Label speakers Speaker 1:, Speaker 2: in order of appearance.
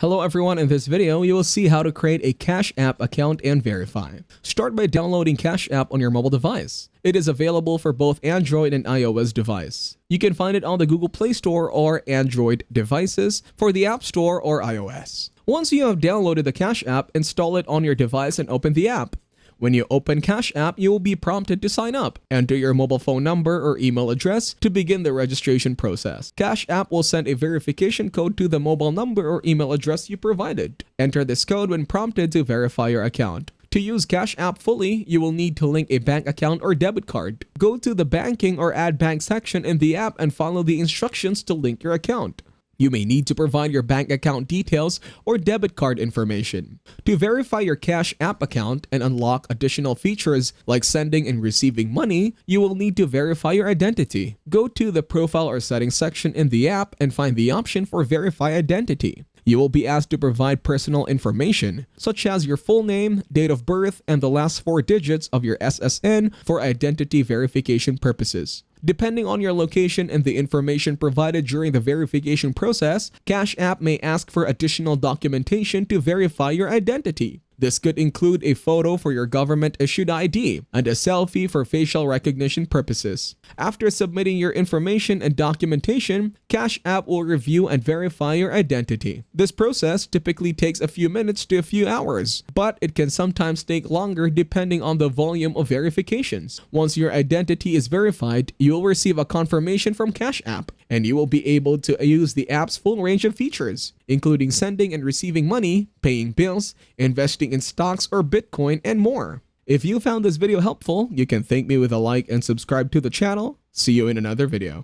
Speaker 1: Hello everyone, in this video you will see how to create a Cash App account and verify. Start by downloading Cash App on your mobile device. It is available for both Android and iOS device. You can find it on the Google Play Store or Android devices for the App Store or iOS. Once you have downloaded the Cash App, install it on your device and open the app. When you open Cash App, you will be prompted to sign up. Enter your mobile phone number or email address to begin the registration process. Cash App will send a verification code to the mobile number or email address you provided. Enter this code when prompted to verify your account. To use Cash App fully, you will need to link a bank account or debit card. Go to the banking or add bank section in the app and follow the instructions to link your account. You may need to provide your bank account details or debit card information. To verify your Cash App account and unlock additional features like sending and receiving money, you will need to verify your identity. Go to the Profile or Settings section in the app and find the option for Verify Identity. You will be asked to provide personal information, such as your full name, date of birth, and the last 4 digits of your SSN for identity verification purposes. Depending on your location and the information provided during the verification process, Cash App may ask for additional documentation to verify your identity. This could include a photo for your government-issued ID and a selfie for facial recognition purposes. After submitting your information and documentation, Cash App will review and verify your identity. This process typically takes a few minutes to a few hours, but it can sometimes take longer depending on the volume of verifications. Once your identity is verified, you will receive a confirmation from Cash App, and you will be able to use the app's full range of features, including sending and receiving money, paying bills, investing in stocks or Bitcoin, and more. If you found this video helpful, you can thank me with a like and subscribe to the channel. See you in another video.